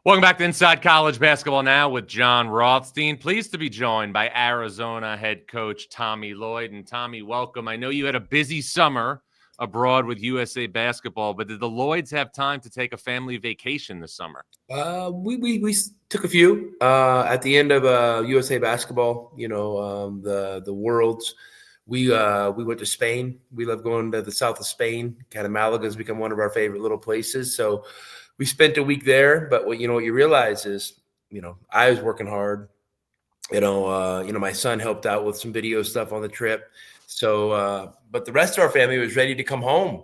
Welcome back to Inside College Basketball Now with Jon Rothstein. Pleased to be joined by Arizona head coach Tommy Lloyd. And Tommy, welcome. I know you had a busy summer abroad with USA Basketball, but did the Lloyds have time to take a family vacation this summer? We took a few at the end of USA Basketball. The Worlds. We went to Spain. We love going to the south of Spain. Kind of Malaga has become one of our favorite little places. So we spent a week there. But what you realize is, I was working hard. My son helped out with some video stuff on the trip. So, but the rest of our family was ready to come home,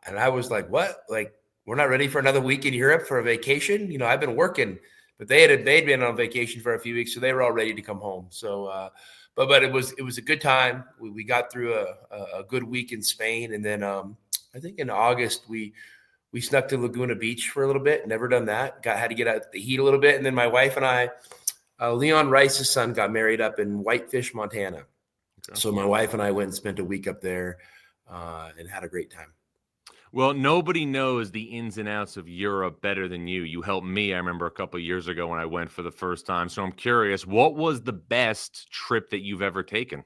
and I was like, "What? Like, we're not ready for another week in Europe for a vacation?" I've been working, but they'd been on vacation for a few weeks, so they were all ready to come home. So, but it was a good time. We got through a good week in Spain, and then I think in August we snuck to Laguna Beach for a little bit. Never done that. Had to get out the heat a little bit, and then my wife and I. Leon Rice's son got married up in Whitefish, Montana. Okay. So my wife and I went and spent a week up there and had a great time. Well, nobody knows the ins and outs of Europe better than you. You helped me, I remember, a couple of years ago when I went for the first time. So I'm curious, what was the best trip that you've ever taken?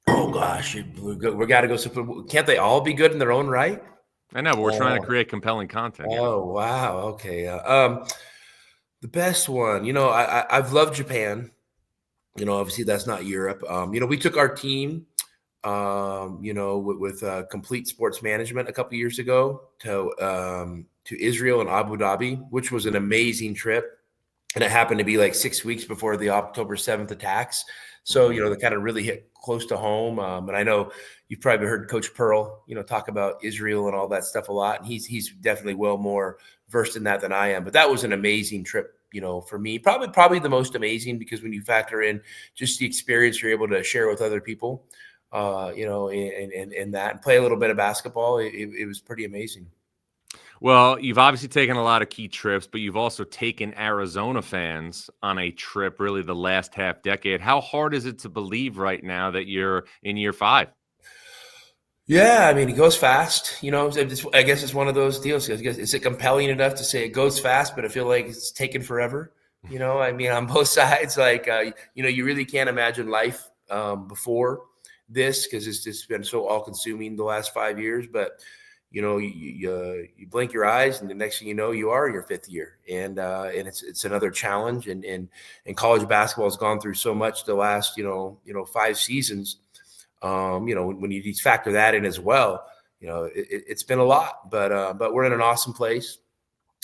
Oh, gosh. We got to go. Can't they all be good in their own right? I know, but we're trying to create compelling content. Oh, wow. Okay. The best one, I've loved Japan. Obviously that's not Europe. We took our team, with Complete Sports Management a couple of years ago to Israel and Abu Dhabi, which was an amazing trip. And it happened to be like 6 weeks before the October 7th attacks. So, they kind of really hit close to home. And I know you've probably heard Coach Pearl, talk about Israel and all that stuff a lot. And he's definitely well more versed in that than I am. But that was an amazing trip, for me. Probably the most amazing, because when you factor in just the experience you're able to share with other people, and that, and play a little bit of basketball, it was pretty amazing. Well, you've obviously taken a lot of key trips, but you've also taken Arizona fans on a trip really the last half decade. How hard is it to believe right now that you're in year 5? Yeah, I mean, it goes fast. I guess it's one of those deals. Is it compelling enough to say it goes fast, but I feel like it's taken forever? I mean, on both sides, like, you really can't imagine life before this, because it's just been so all-consuming the last 5 years. But you blink your eyes, and the next thing you know, you are in your 5th year, and it's another challenge. And college basketball has gone through so much the last 5 seasons. When you factor that in as well, it's been a lot. But we're in an awesome place.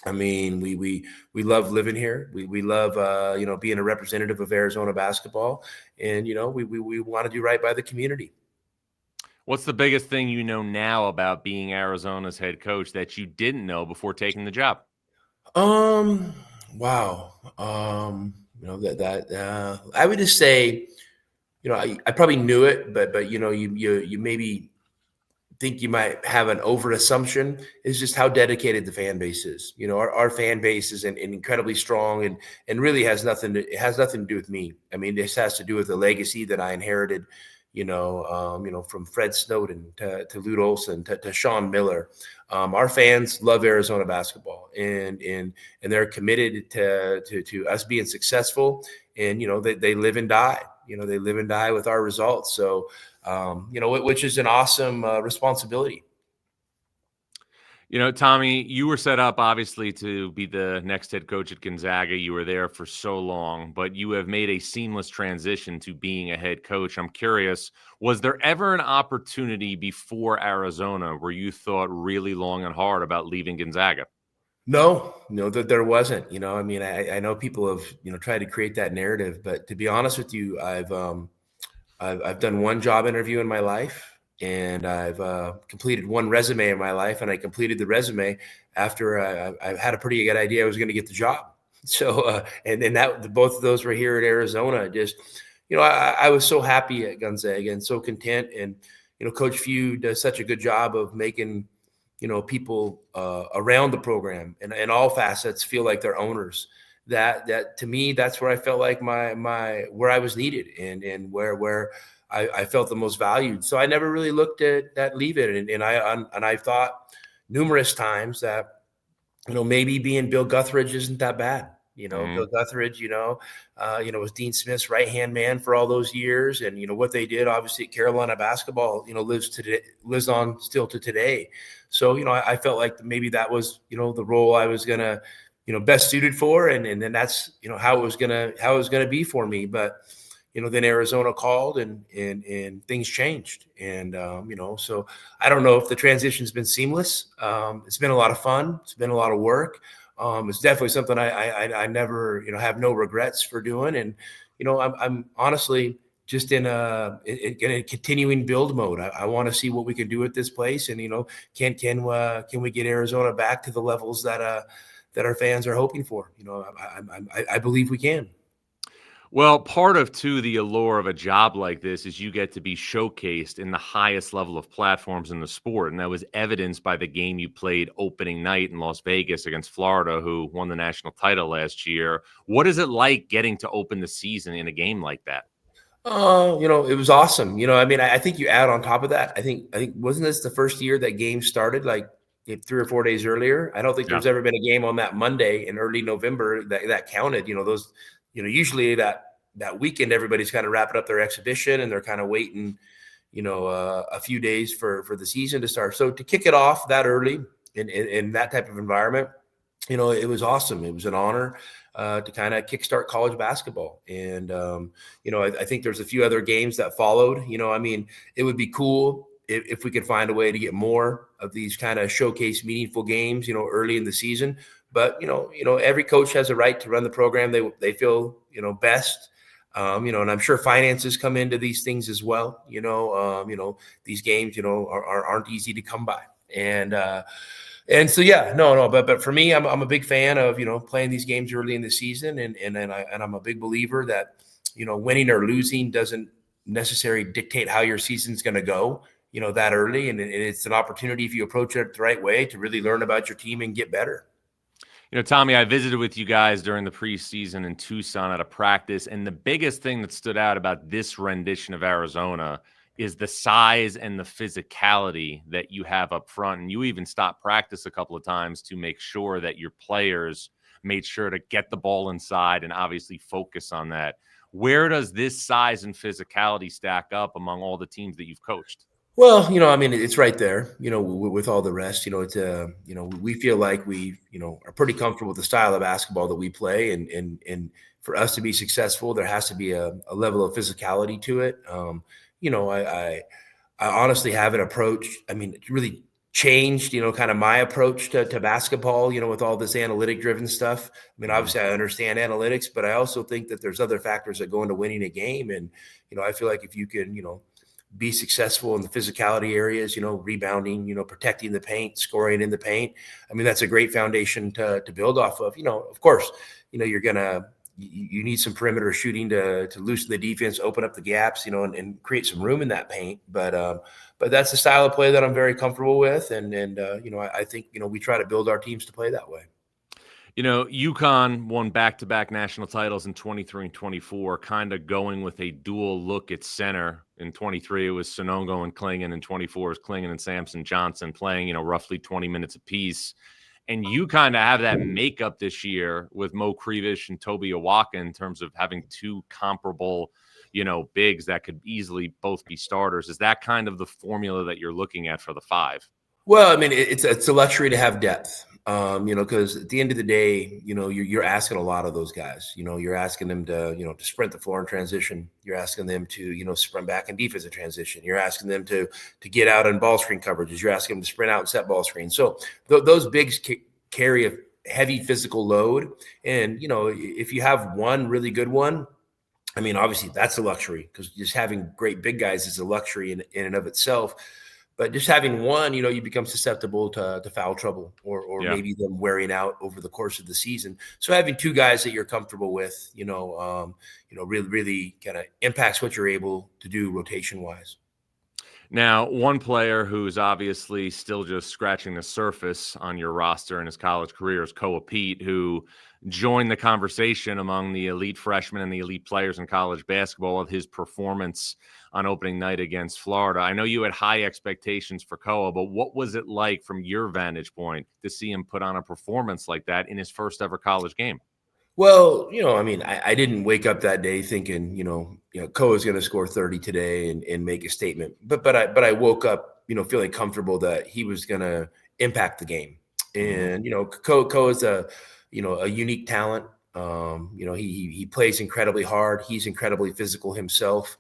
I mean, we love living here. We love being a representative of Arizona basketball, and we want to do right by the community. What's the biggest thing you know now about being Arizona's head coach that you didn't know before taking the job? Wow. I would just say, I probably knew it, but you maybe think you might have an over assumption, is just how dedicated the fan base is. Our fan base is incredibly strong, and really has nothing to do with me. I mean, this has to do with the legacy that I inherited, from Fred Snowden to Lute Olson to Sean Miller. Our fans love Arizona basketball, and they're committed to us being successful. And they live and die. They live and die with our results. So, which is an awesome responsibility. Tommy, you were set up, obviously, to be the next head coach at Gonzaga. You were there for so long, but you have made a seamless transition to being a head coach. I'm curious, was there ever an opportunity before Arizona where you thought really long and hard about leaving Gonzaga? No, that there wasn't. I mean, I know people have tried to create that narrative, but to be honest with you, I've done one job interview in my life. And I've completed one resume in my life, and I completed the resume after I had a pretty good idea I was going to get the job. So, and that both of those were here in Arizona. Just, I was so happy at Gonzaga and so content. And, Coach Few does such a good job of making, people around the program and all facets feel like they're owners. That to me, that's where I felt like where I was needed, and where I felt the most valued. So I never really looked at leave it. And I thought numerous times that, maybe being Bill Guthridge isn't that bad. Bill Mhm. Guthridge, was Dean Smith's right-hand man for all those years. And, what they did, obviously, at Carolina basketball, lives on still to today. So, I felt like maybe that was, the role I was going to, best suited for. And then that's, how it was going to be for me. But, then Arizona called and things changed. And, so I don't know if the transition's been seamless. It's been a lot of fun. It's been a lot of work. It's definitely something I never, have no regrets for doing. And, I'm honestly just in a continuing build mode. I want to see what we can do at this place. And, can we get Arizona back to the levels that our fans are hoping for? I believe we can. Well, part of too the allure of a job like this is you get to be showcased in the highest level of platforms in the sport, and that was evidenced by the game you played opening night in Las Vegas against Florida, who won the national title last year. What is it like getting to open the season in a game like that? It was awesome. I mean, I think you add on top of that. I think wasn't this the first year that game started like 3 or 4 days earlier? I don't think Yeah. there's ever been a game on that Monday in early November that counted. Those, usually that weekend everybody's kind of wrapping up their exhibition and they're kind of waiting, a few days for the season to start. So to kick it off that early in that type of environment, it was awesome. It was an honor to kind of kickstart college basketball. And, I think there's a few other games that followed. I mean, it would be cool if we could find a way to get more of these kind of showcase meaningful games, early in the season. But, every coach has a right to run the program they feel, best. And I'm sure finances come into these things as well. These games, aren't easy to come by. And so, yeah, no, but for me, I'm a big fan of, playing these games early in the season. And I'm a big believer that, winning or losing doesn't necessarily dictate how your season's going to go, that early. And it's an opportunity, if you approach it the right way, to really learn about your team and get better. Tommy, I visited with you guys during the preseason in Tucson at a practice, and the biggest thing that stood out about this rendition of Arizona is the size and the physicality that you have up front. And you even stopped practice a couple of times to make sure that your players made sure to get the ball inside and obviously focus on that. Where does this size and physicality stack up among all the teams that you've coached? Well, I mean, it's right there, with all the rest, it's, we feel like we, are pretty comfortable with the style of basketball that we play. And for us to be successful, there has to be a level of physicality to it. I honestly haven't approached, I mean, it's really changed, kind of my approach to basketball, with all this analytic driven stuff. I mean, Mhm. obviously I understand analytics, but I also think that there's other factors that go into winning a game. And, I feel like if you can, be successful in the physicality areas, rebounding, protecting the paint, scoring in the paint. I mean, that's a great foundation to build off of. Of course, you need some perimeter shooting to loosen the defense, open up the gaps, and create some room in that paint. But that's the style of play that I'm very comfortable with. And I think, we try to build our teams to play that way. UConn won back-to-back national titles in 23 and 24, kind of going with a dual look at center. In 23, it was Sonongo and Klingon. In 24, it was Klingon and Samson Johnson playing, roughly 20 minutes apiece. And you kind of have that makeup this year with Mo Krivish and Toby Awaka in terms of having two comparable, bigs that could easily both be starters. Is that kind of the formula that you're looking at for the five? Well, I mean, it's a luxury to have depth, because at the end of the day, you're asking a lot of those guys. You're asking them to sprint the floor in transition. You're asking them to sprint back in defensive transition. You're asking them to get out in ball screen coverages. You're asking them to sprint out and set ball screens. So those bigs carry a heavy physical load, and if you have one really good one, I mean, obviously that's a luxury, because just having great big guys is a luxury in and of itself. But just having one, you become susceptible to foul trouble or Yeah. maybe them wearing out over the course of the season. So having two guys that you're comfortable with, really kind of impacts what you're able to do rotation wise. Now, one player who's obviously still just scratching the surface on your roster in his college career is Koa Peat, who joined the conversation among the elite freshmen and the elite players in college basketball of his performance on opening night against Florida. I know you had high expectations for Koa, but what was it like from your vantage point to see him put on a performance like that in his first ever college game? Well, I mean, I didn't wake up that day thinking, Koa's going to score 30 today and make a statement. But I woke up, feeling comfortable that he was going to impact the game. And Koa's a unique talent. He plays incredibly hard. He's incredibly physical himself.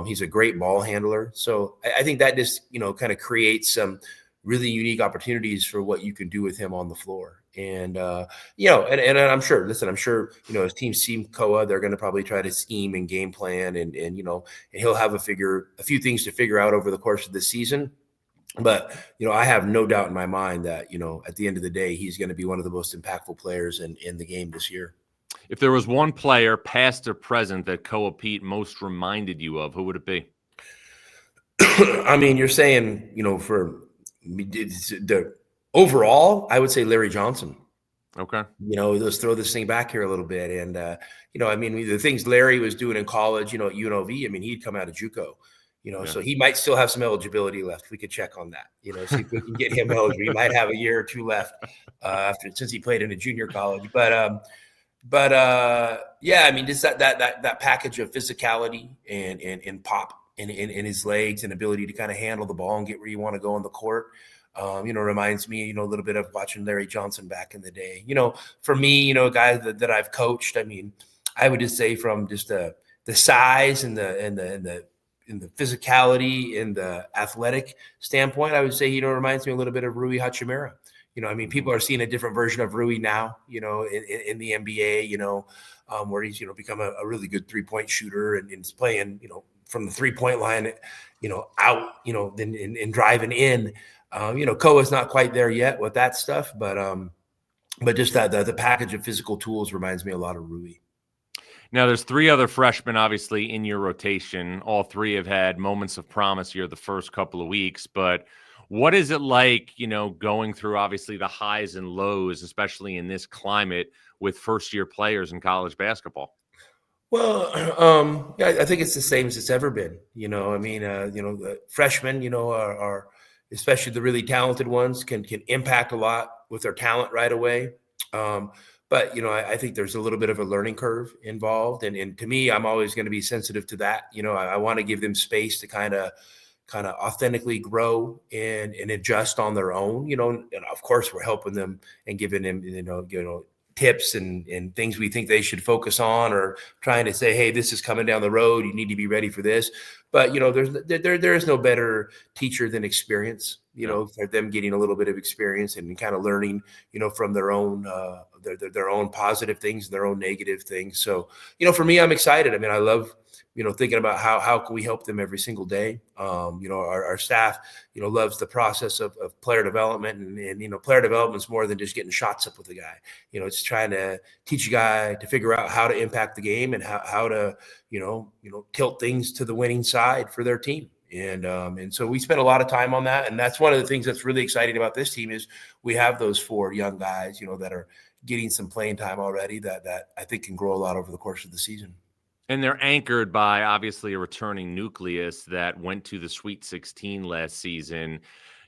He's a great ball handler. So I think that just kind of creates some really unique opportunities for what you can do with him on the floor. And and I'm sure. Listen, I'm sure his team see Koa. They're going to probably try to scheme and game plan, and he'll have a few things to figure out over the course of the season. But I have no doubt in my mind that at the end of the day, he's going to be one of the most impactful players in the game this year. If there was one player, past or present, that Koa Peat most reminded you of, who would it be? I mean, you're saying for the overall, I would say Larry Johnson. Okay. Let's throw this thing back here a little bit. And, I mean, the things Larry was doing in college, at UNLV, I mean, he'd come out of JUCO, so he might still have some eligibility left. We could check on that, see if we can get him eligible. He might have a year or two left since he played in a junior college. But yeah, I mean, just that package of physicality and pop in his legs and ability to kind of handle the ball and get where you want to go on the court. Reminds me, a little bit of watching Larry Johnson back in the day. For me, guys that I've coached, I mean, I would just say from just the size and the physicality and the athletic standpoint, I would say, reminds me a little bit of Rui Hachimura. I mean, people are seeing a different version of Rui now, in the NBA, where he's, become a really good 3-point shooter and is playing, from the 3-point line, out, then and driving in. Koa's not quite there yet with that stuff, but just that the package of physical tools reminds me a lot of Rui. Now, there's 3 other freshmen, obviously, in your rotation. All 3 have had moments of promise here the first couple of weeks. But what is it like, going through, obviously, the highs and lows, especially in this climate with first-year players in college basketball? Well, I think it's the same as it's ever been. I mean, the freshmen, are especially the really talented ones can impact a lot with their talent right away. But, I think there's a little bit of a learning curve involved. And to me, I'm always going to be sensitive to that. I want to give them space to kind of authentically grow and adjust on their own, and of course we're helping them and giving them, tips and things we think they should focus on, or trying to say, hey, this is coming down the road. You need to be ready for this. But, there is no better teacher than experience, for them getting a little bit of experience and kind of learning, from their own, their own positive things, their own negative things. So, for me, I'm excited. I mean, I love, thinking about how can we help them every single day. Our staff, loves the process of player development, and player development is more than just getting shots up with a guy. It's trying to teach a guy to figure out how to impact the game and how to, tilt things to the winning side for their team. And so we spent a lot of time on that. And that's one of the things that's really exciting about this team is we have those 4 young guys, that are getting some playing time already that I think can grow a lot over the course of the season. And they're anchored by, obviously, a returning nucleus that went to the Sweet 16 last season.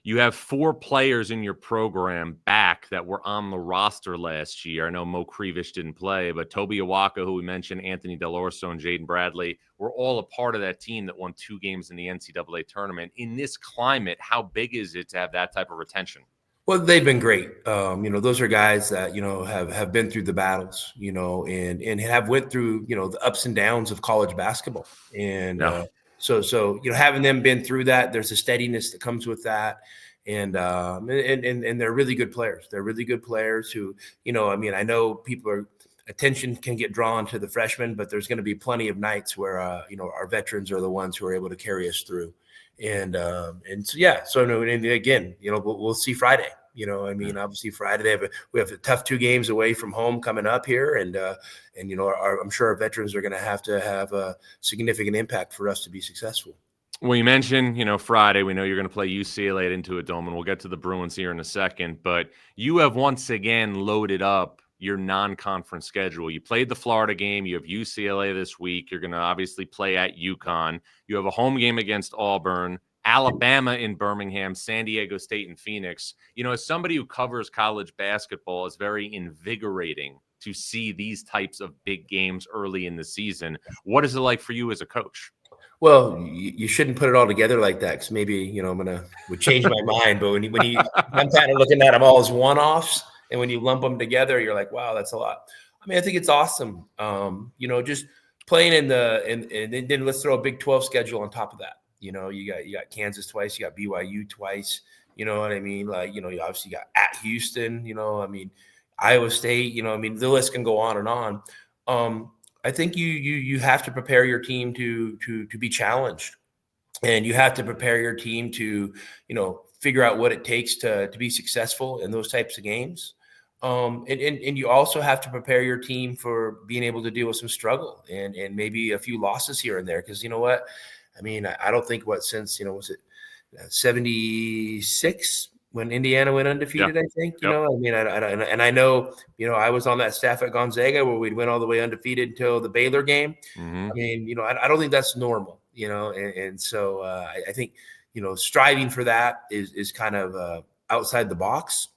You have 4 players in your program back that were on the roster last year. I know Mo Krevish didn't play, but Toby Awaka, who we mentioned, Anthony Delorso, and Jaden Bradley were all a part of that team that won 2 games in the NCAA tournament. In this climate, how big is it to have that type of retention? Well, they've been great. Those are guys that, have been through the battles, and have went through, the ups and downs of college basketball. And so having them been through that, there's a steadiness that comes with that. And they're really good players. They're really good players who, I know attention can get drawn to the freshmen, but there's going to be plenty of nights where, our veterans are the ones who are able to carry us through. And so, yeah, so no, and again, we'll see Friday. Obviously Friday we have a tough 2 games away from home coming up here, and I'm sure our veterans are going to have a significant impact for us to be successful. Well, you mentioned, Friday. We know you're going to play UCLA into a dome, and we'll get to the Bruins here in a second. But you have once again loaded up your non-conference schedule. You played the Florida game. You have UCLA this week. You're going to obviously play at UConn. You have a home game against Auburn, Alabama in Birmingham, San Diego State, and Phoenix. As somebody who covers college basketball, it's very invigorating to see these types of big games early in the season. What is it like for you as a coach? Well, you shouldn't put it all together like that, because maybe would change my mind. But I'm kind of looking at them all as one-offs, and when you lump them together, you're like, wow, that's a lot. I mean, I think it's awesome. Just playing in and then let's throw a Big 12 schedule on top of that. You got Kansas twice, you got BYU twice. You know what I mean? Like, you obviously got at Houston. Iowa State. The list can go on and on. I think you have to prepare your team to be challenged, and you have to prepare your team to figure out what it takes to be successful in those types of games. And you also have to prepare your team for being able to deal with some struggle and maybe a few losses here and there. Because you know what, I mean, I don't think since was it 76 when Indiana went undefeated. Yeah. I think Yep. I mean, I know I was on that staff at Gonzaga where we'd went all the way undefeated until the Baylor game. Mm-hmm. I mean, I don't think that's normal. And so I think striving for that is kind of outside the box.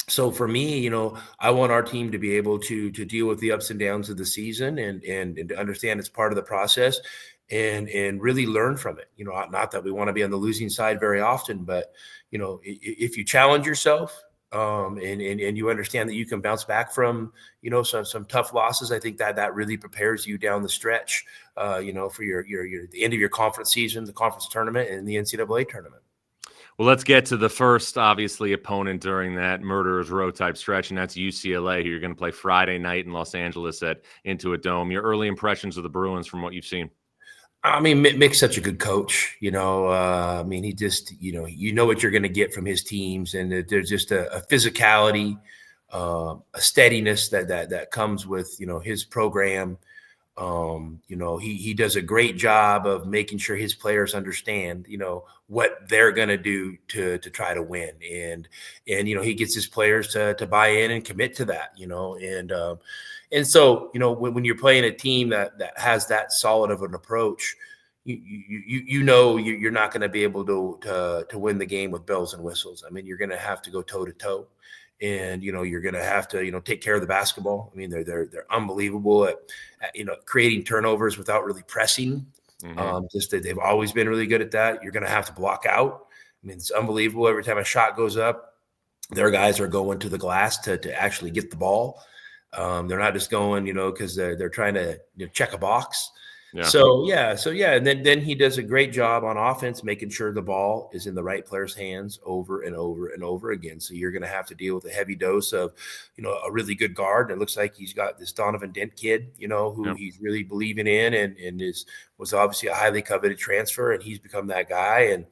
So for me, I want our team to be able to deal with the ups and downs of the season and to understand it's part of the process and really learn from it. Not that we want to be on the losing side very often, but if you challenge yourself and you understand that you can bounce back from some tough losses, I think that really prepares you down the stretch, for your the end of your conference season, the conference tournament, and the NCAA tournament. Well, let's get to the first, obviously, opponent during that murderer's row type stretch, and that's UCLA, who you're going to play Friday night in Los Angeles at Into a Dome. Your early impressions of the Bruins from what you've seen? I mean, Mick's such a good coach. I mean, he just, what you're going to get from his teams, and there's just a physicality, a steadiness that comes with his program. He does a great job of making sure his players understand, what they're going to do to try to win. And he gets his players to buy in and commit to that, and so, when you're playing a team that has that solid of an approach, you're not going to be able to win the game with bells and whistles. I mean, you're going to have to go toe to toe. And you're going to have to take care of the basketball. I mean, they're unbelievable at creating turnovers without really pressing. Mm-hmm. Just that they've always been really good at that. You're going to have to block out. I mean, it's unbelievable. Every time a shot goes up, their guys are going to the glass to actually get the ball. They're not just going, because they're trying to check a box. Yeah. So and then he does a great job on offense, making sure the ball is in the right player's hands over and over and over again. So you're going to have to deal with a heavy dose of, a really good guard. And it looks like he's got this Donovan Dent kid, who he's really believing in and was obviously a highly coveted transfer, and he's become that guy. And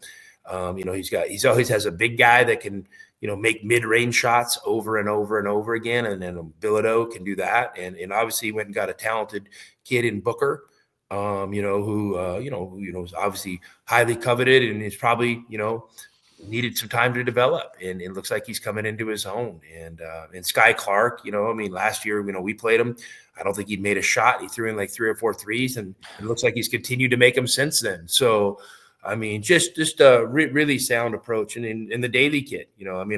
he always has a big guy that can make mid-range shots over and over and over again. And then Bilodeau can do that. And obviously he went and got a talented kid in Booker, who is obviously highly coveted and is probably, needed some time to develop. And it looks like he's coming into his own. And Sky Clark, last year, we played him. I don't think he'd made a shot. He threw in like 3 or 4 threes, and it looks like he's continued to make them since then. So, I mean, just a really sound approach. And in the Daly kid, I know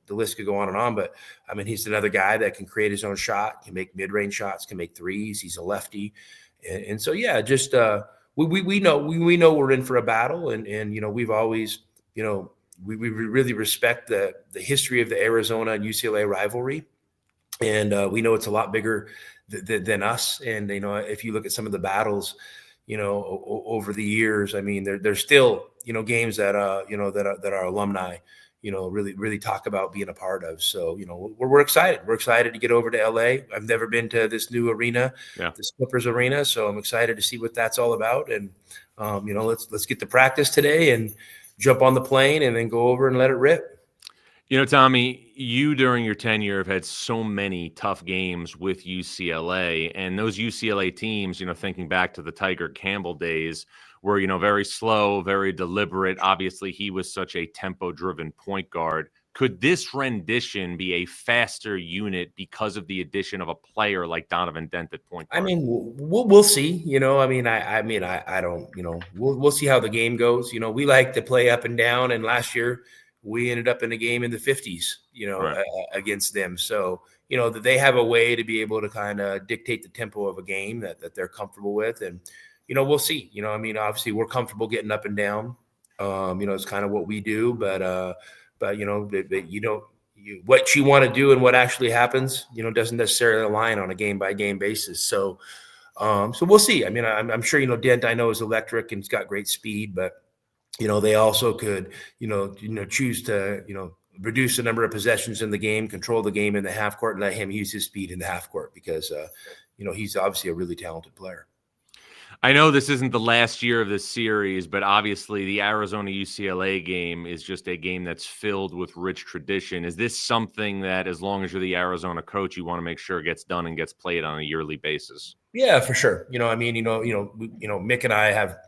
the list could go on and on, but I mean, he's another guy that can create his own shot, can make mid-range shots, can make threes. He's a lefty. And so, yeah, just we know we're in for a battle, and we've always, we really respect the history of the Arizona and UCLA rivalry, and we know it's a lot bigger than us. And if you look at some of the battles, over the years, I mean, there's still games that that our alumni really talk about being a part of. So, we're excited. We're excited to get over to LA. I've never been to this new arena, the Clippers arena. So I'm excited to see what that's all about. And, let's get to practice today and jump on the plane and then go over and let it rip. Tommy, you during your tenure have had so many tough games with UCLA, and those UCLA teams, thinking back to the Tiger Campbell days, were, very slow, very deliberate. Obviously, he was such a tempo-driven point guard. Could this rendition be a faster unit because of the addition of a player like Donovan Dent at point I guard? mean, we'll see. I don't. We'll see how the game goes. We like to play up and down, and last year we ended up in a game in the 50s. Right. Against them. So that they have a way to be able to kind of dictate the tempo of a game that they're comfortable with, and we'll see. Obviously we're comfortable getting up and down. It's kind of what we do, but you don't. What you want to do and what actually happens, doesn't necessarily align on a game by game basis. So we'll see. I mean, I'm sure, Dent, I know, is electric and he's got great speed, but, they also could, choose to, reduce the number of possessions in the game, control the game in the half court, and let him use his speed in the half court because, he's obviously a really talented player. I know this isn't the last year of this series, but obviously the Arizona UCLA game is just a game that's filled with rich tradition. Is this something that, as long as you're the Arizona coach, you want to make sure gets done and gets played on a yearly basis? Yeah, for sure. Mick and I have,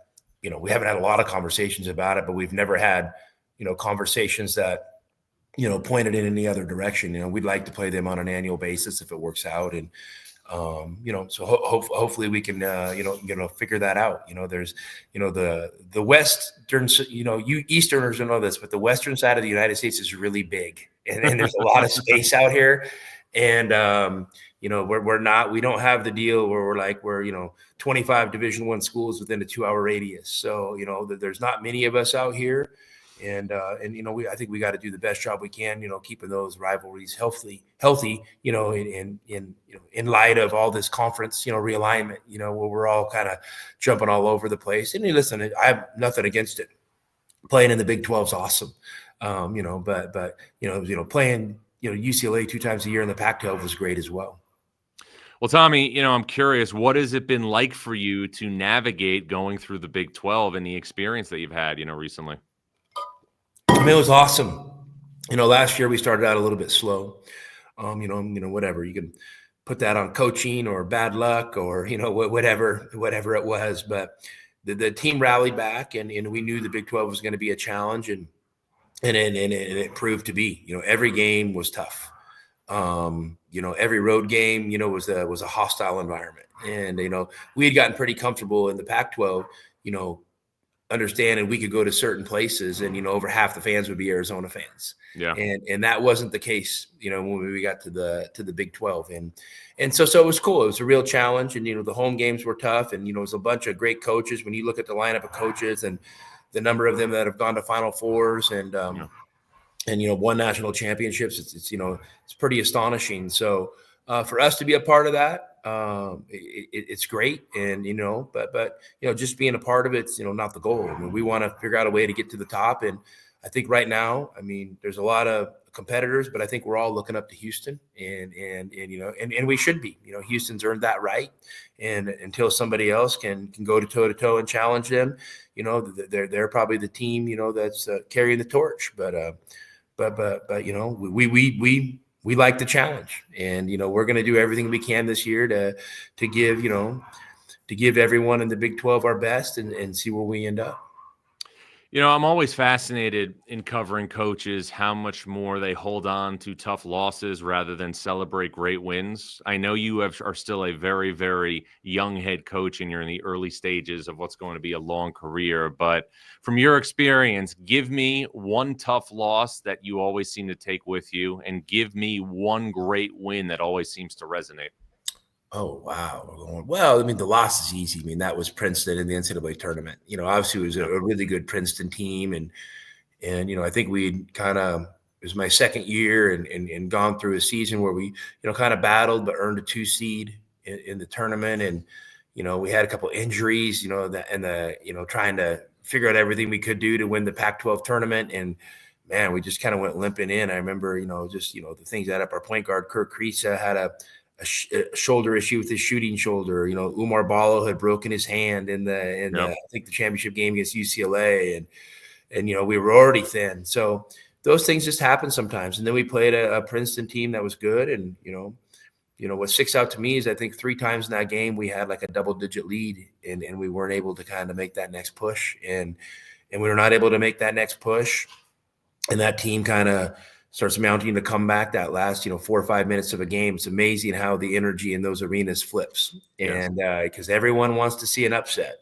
we haven't had a lot of conversations about it, but we've never had, conversations that, pointed in any other direction. We'd like to play them on an annual basis if it works out. And, so hopefully we can, figure that out. There's, the Western, you Easterners don't know this, but the Western side of the United States is really big and there's a lot of space out here. And, we don't have the deal where we're 25 Division I schools within a 2-hour radius. So, there's not many of us out here. And I think we got to do the best job we can, keeping those rivalries healthy, in light of all this conference, realignment, where we're all kind of jumping all over the place. And listen, I have nothing against it. Playing in the Big 12 is awesome. But playing, UCLA 2 times a year in the Pac-12 was great as well. Well, Tommy, I'm curious, what has it been like for you to navigate going through the Big 12 and the experience that you've had, recently? I mean, it was awesome. Last year we started out a little bit slow. Whatever, you can put that on coaching or bad luck or, whatever it was. But the team rallied back and we knew the Big 12 was going to be a challenge and it proved to be. Every game was tough. Every road game, was a hostile environment. And, we had gotten pretty comfortable in the Pac-12, understanding we could go to certain places and, over half the fans would be Arizona fans. Yeah. And that wasn't the case, when we got to the Big 12. And so it was cool. It was a real challenge. And, the home games were tough. And, it was a bunch of great coaches. When you look at the lineup of coaches and the number of them that have gone to Final Fours and won national championships, it's pretty astonishing. So for us to be a part of that, it's great. And, but just being a part of it's, not the goal. I mean, we want to figure out a way to get to the top. And I think right now, there's a lot of competitors, but I think we're all looking up to Houston and we should be, Houston's earned that right. And until somebody else can go to toe to toe and challenge them, they're probably the team, that's carrying the torch. But we like the challenge, and we're going to do everything we can this year to give everyone in the Big 12 our best and see where we end up. I'm always fascinated in covering coaches, how much more they hold on to tough losses rather than celebrate great wins. I know you are still a very, very young head coach and you're in the early stages of what's going to be a long career. But from your experience, give me one tough loss that you always seem to take with you and give me one great win that always seems to resonate. Oh, wow. Well, the loss is easy. That was Princeton in the NCAA tournament. Obviously it was a really good Princeton team. And I think we'd it was my second year and gone through a season where we, kind of battled, but earned a 2 seed in the tournament. And, we had a couple injuries, trying to figure out everything we could do to win the Pac-12 tournament. And man, we just kind of went limping in. I remember, the things that up our point guard, Kirk Kriisa, had a shoulder issue with his shooting shoulder. Umar Ballo had broken his hand in I think the championship game against UCLA, and we were already thin. So those things just happen sometimes. And then we played a Princeton team that was good. And, what sticks out to me is I think 3 times in that game we had like a double-digit lead, and we weren't able to kind of make that next push. And we were not able to make that next push. And that team kind of starts mounting the comeback that last, 4 or 5 minutes of a game. It's amazing how the energy in those arenas flips. Yes. And because everyone wants to see an upset.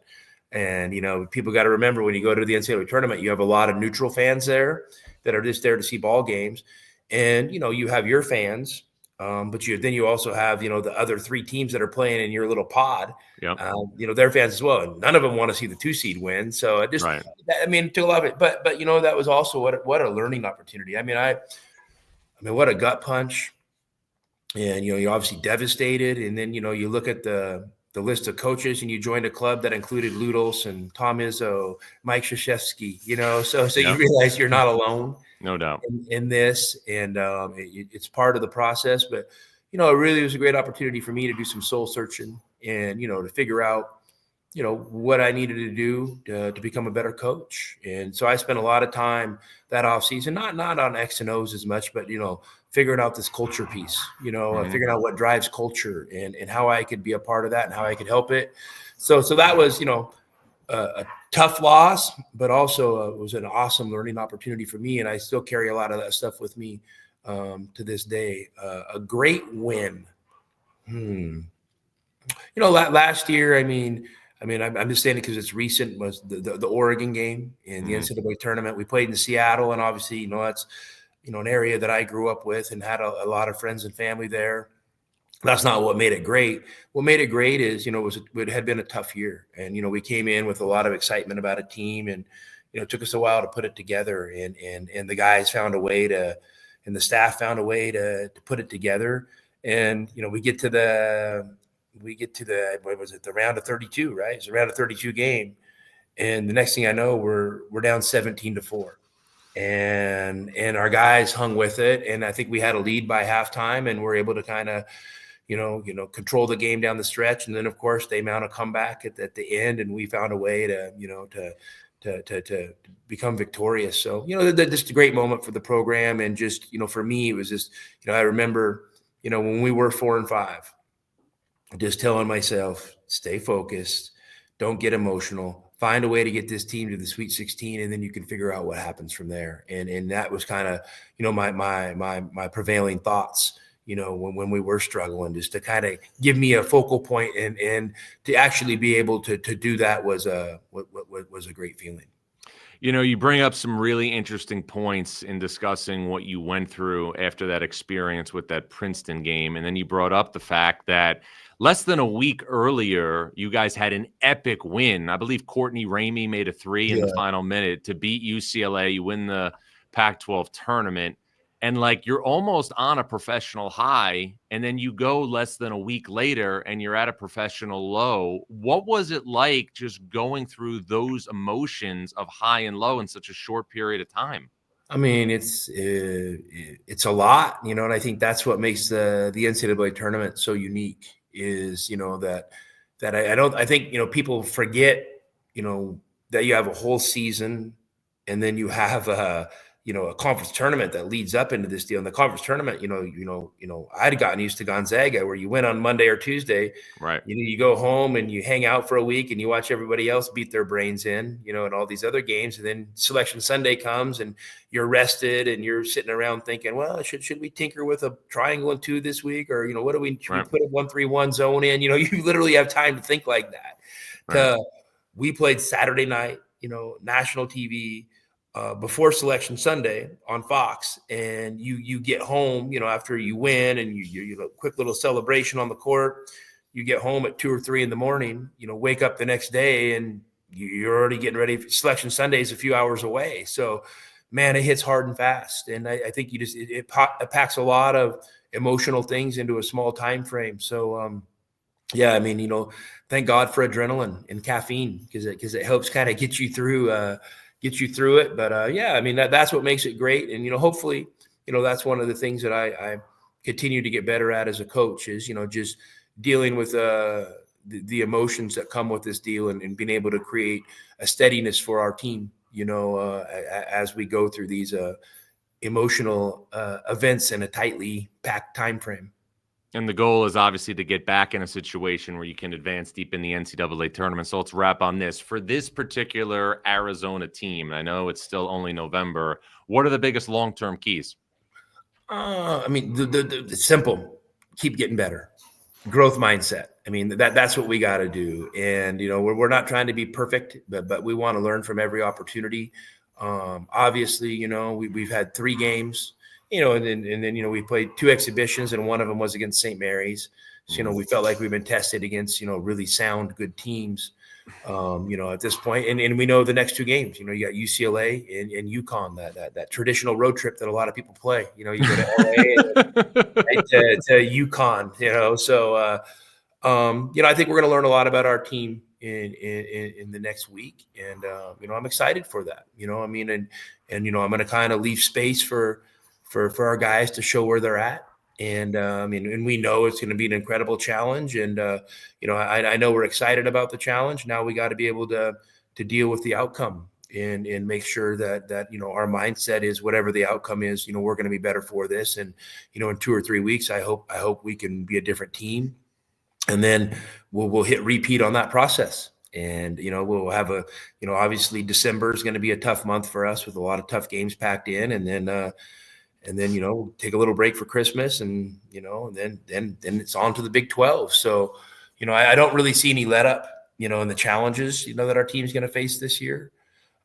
And, people got to remember when you go to the NCAA tournament, you have a lot of neutral fans there that are just there to see ball games. And, you have your fans, but then you also have, the other 3 teams that are playing in your little pod, Yep. Their fans as well. And none of them want to see the 2 seed win. So it just, Right. to a lot of it, but that was also what a learning opportunity. I mean, what a gut punch. And, you're obviously devastated. And then, you look at the list of coaches, and you joined a club that included Ludos and Tom Izzo, Mike Krzyzewski, so you realize you're not alone. No doubt. In this, and it's part of the process. But, it really was a great opportunity for me to do some soul searching and, to figure out, what I needed to do to become a better coach. And so I spent a lot of time that offseason, not on X and O's as much, but, figuring out this culture piece, figuring out what drives culture and how I could be a part of that and how I could help it. So that was, a tough loss, but also it was an awesome learning opportunity for me. And I still carry a lot of that stuff with me to this day. A great win. Last year, I'm just saying it because it's recent, was the Oregon game in the NCAA tournament. We played in Seattle, and obviously, that's, an area that I grew up with and had a lot of friends and family there. That's not what made it great. What made it great is, it had been a tough year. And, we came in with a lot of excitement about a team, and, it took us a while to put it together. And the guys found a way and the staff found a way to put it together. And, we get to the what was it, the round of 32, right? It's a round of 32 game. And the next thing I know, we're down 17-4. And our guys hung with it. And I think we had a lead by halftime, and we're able to kind of, control the game down the stretch. And then, of course, they mount a comeback at the end, and we found a way to become victorious. So, just a great moment for the program. And just, for me, it was just, I remember, when we were 4-5, just telling myself, stay focused, don't get emotional, find a way to get this team to the Sweet 16, and then you can figure out what happens from there. And that was kind of, my prevailing thoughts, when we were struggling, just to kind of give me a focal point, and to actually be able to do that was a great feeling. You bring up some really interesting points in discussing what you went through after that experience with that Princeton game. And then you brought up the fact that less than a week earlier, you guys had an epic win. I believe Courtney Ramey made a 3 in the final minute to beat UCLA. You win the Pac-12 tournament. And you're almost on a professional high, and then you go less than a week later and you're at a professional low. What was it like just going through those emotions of high and low in such a short period of time? It's a lot, and I think that's what makes the NCAA tournament so unique is, I think people forget, that you have a whole season, and then you have a conference tournament that leads up into this deal. And the conference tournament, I'd gotten used to Gonzaga, where you win on Monday or Tuesday, right? You go home and you hang out for a week and you watch everybody else beat their brains in, and all these other games. And then Selection Sunday comes and you're rested and you're sitting around thinking, well, should we tinker with a triangle and 2 this week? Or, what do we, should we put a 1-3-1 zone in? You literally have time to think like that. Right. We played Saturday night, national TV, before Selection Sunday on Fox, and you get home, after you win, and you quick little celebration on the court. You get home at 2 or 3 in the morning, wake up the next day, and you're already getting ready for Selection Sunday is a few hours away. So, man, it hits hard and fast, and I think it packs a lot of emotional things into a small time frame. So, thank God for adrenaline and caffeine because it helps kind of get you through it. But that's what makes it great. And, hopefully, that's one of the things that I continue to get better at as a coach is, just dealing with the emotions that come with this deal and being able to create a steadiness for our team, as we go through these emotional events in a tightly packed time frame. And the goal is obviously to get back in a situation where you can advance deep in the NCAA tournament. So let's wrap on this. For this particular Arizona team, and I know it's still only November, what are the biggest long-term keys? I mean, the simple, keep getting better. Growth mindset. I mean, that's what we got to do. And, we're not trying to be perfect, but we want to learn from every opportunity. Obviously, we've had 3 games, and then we played 2 exhibitions, and one of them was against St. Mary's. So, we felt like we've been tested against, really sound, good teams, at this point. And we know the next 2 games, you got UCLA and UConn, that traditional road trip that a lot of people play. You go to LA to UConn, so, I think we're going to learn a lot about our team in the next week. And, I'm excited for that, and I'm going to kind of leave space for our guys to show where they're at. And, and we know it's going to be an incredible challenge. And, I know we're excited about the challenge. Now we got to be able to deal with the outcome and make sure that, our mindset is whatever the outcome is, we're going to be better for this. And, in 2 or 3 weeks, I hope we can be a different team. And then we'll hit repeat on that process. And, we'll have obviously December is going to be a tough month for us with a lot of tough games packed in. And then, take a little break for Christmas and, then it's on to the Big 12. So, I don't really see any let up, in the challenges, that our team's going to face this year.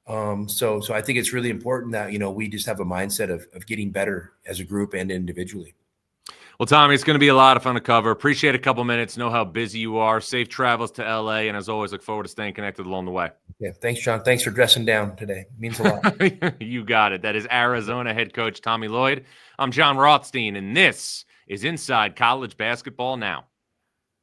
So I think it's really important that, we just have a mindset of getting better as a group and individually. Well, Tommy, it's going to be a lot of fun to cover. Appreciate a couple minutes. Know how busy you are. Safe travels to LA. And as always, look forward to staying connected along the way. Yeah. Thanks, John. Thanks for dressing down today. It means a lot. You got it. That is Arizona head coach Tommy Lloyd. I'm Jon Rothstein, and this is Inside College Basketball Now.